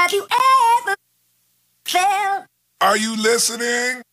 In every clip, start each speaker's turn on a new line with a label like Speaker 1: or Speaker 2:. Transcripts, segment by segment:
Speaker 1: Have you ever felt?
Speaker 2: Are you listening?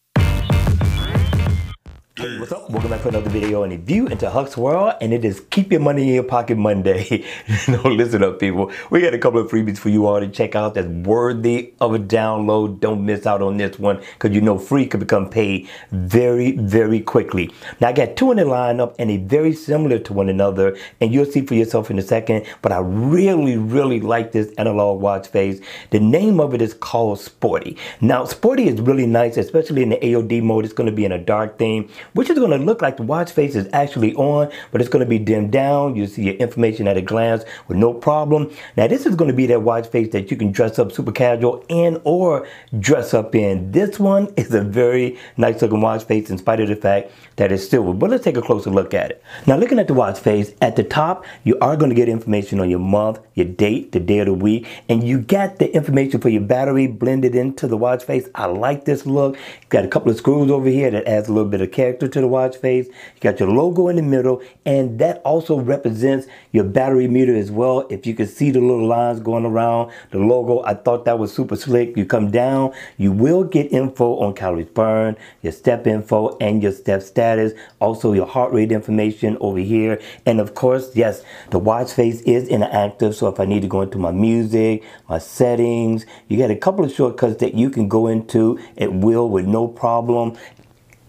Speaker 3: Hey, what's up? Welcome back to another video and a view into Huck's World, and it is Keep Your Money in Your Pocket Monday. No, listen up, people. We got a couple of freebies for you all to check out that's worthy of a download. Don't miss out on this one, because you know free could become paid very, very quickly. Now, I got two in the lineup, and they're very similar to one another, and you'll see for yourself in a second, but I really, really like this analog watch face. The name of it is called Sportie. Now, Sportie is really nice, especially in the AOD mode. It's going to be in a dark theme, which is going to look like the watch face is actually on, but it's going to be dimmed down. You see your information at a glance with no problem. Now, this is going to be that watch face that you can dress up super casual and or dress up in. This one is a very nice looking watch face in spite of the fact that it's silver. But let's take a closer look at it. Now, looking at the watch face, at the top, you are going to get information on your month, your date, the day of the week, and you got the information for your battery blended into the watch face. I like this look. Got a couple of screws over here that adds a little bit of character to the watch face. You got your logo in the middle, and that also represents your battery meter as well. If you can see the little lines going around the logo, I thought that was super slick. You come down, you will get info on calories burned, your step info, and your step status. Also your heart rate information over here. And of course, yes, the watch face is interactive. So if I need to go into my music, my settings, you got a couple of shortcuts that you can go into at will with no problem.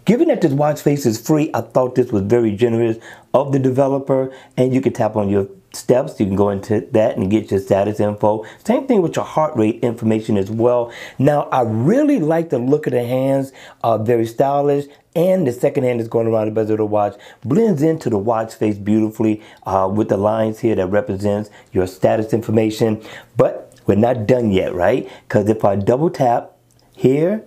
Speaker 3: Given that this watch face is free, I thought this was very generous of the developer, and you can tap on your steps. You can go into that and get your status info. Same thing with your heart rate information as well. Now, I really like the look of the hands, very stylish, and the second hand is going around the bezel of the watch. Blends into the watch face beautifully with the lines here that represents your status information. But we're not done yet, right? Because if I double tap here,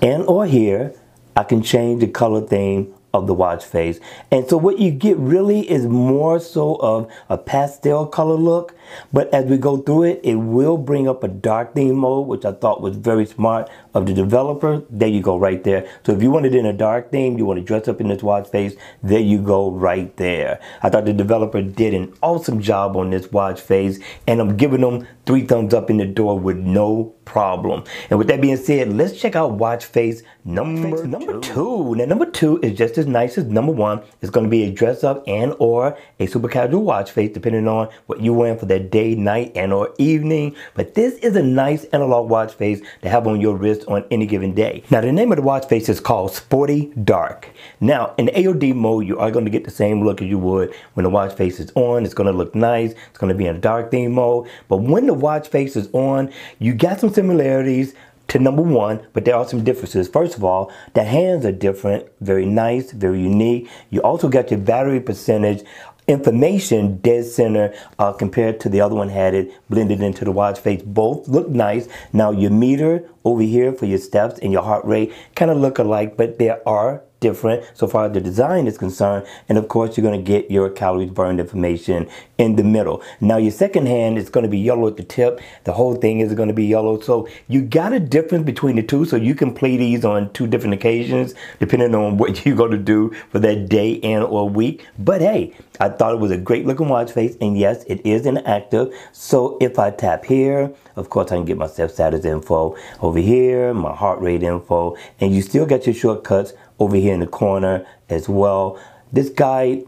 Speaker 3: and or here, I can change the color theme of the watch face. And so what you get really is more so of a pastel color look. But as we go through it, it will bring up a dark theme mode, which I thought was very smart of the developer. There you go, right there. So if you want it in a dark theme, you want to dress up in this watch face, there you go, right there. I thought the developer did an awesome job on this watch face, and I'm giving them 3 thumbs up in the door with no problem. And with that being said, let's check out watch face number two. Now, number 2 is just as nice as number 1. It's going to be a dress up and or a super casual watch face, depending on what you're wearing for that day, night, and or evening. But this is a nice analog watch face to have on your wrist on any given day. Now, the name of the watch face is called Sportie Dark. Now, in the AOD mode, you are going to get the same look as you would when the watch face is on. It's going to look nice. It's going to be in a dark theme mode. But when the watch face is on, you got some similarities to number 1, but there are some differences. First of all, the hands are different, very nice, very unique. You also got your battery percentage information dead center compared to the other one had it blended into the watch face. Both look nice. Now your meter over here for your steps and your heart rate kind of look alike, but there are different so far as the design is concerned. And of course, you're going to get your calories burned information in the middle. Now your second hand is going to be yellow at the tip. The whole thing is going to be yellow. So you got a difference between the two. So you can play these on 2 different occasions depending on what you're going to do for that day and or week. But hey, I thought it was a great looking watch face, and yes, it is interactive. So if I tap here, of course I can get my step status info over here, my heart rate info, and you still got your shortcuts over here in the corner as well. This guy,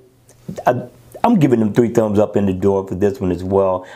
Speaker 3: I'm giving them 3 thumbs up in the door for this one as well.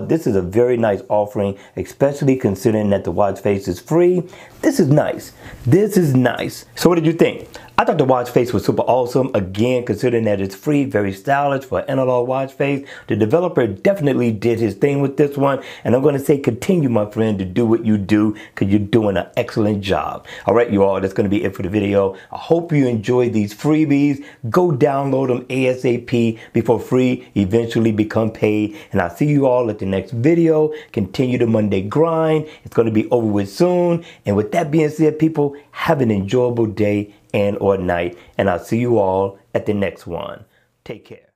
Speaker 3: This is a very nice offering, especially considering that the watch face is free. This is nice. This is nice. So what did you think? I thought the watch face was super awesome. Again, considering that it's free, very stylish for an analog watch face. The developer definitely did his thing with this one. And I'm going to say continue, my friend, to do what you do, because you're doing an excellent job. All right, you all, that's going to be it for the video. I hope you enjoyed these freebies. Go download them ASAP before free eventually become paid. And I'll see you all at the next video. Continue the Monday grind. It's going to be over with soon. And with that being said, people, have an enjoyable day and or night, and I'll see you all at the next one. Take care.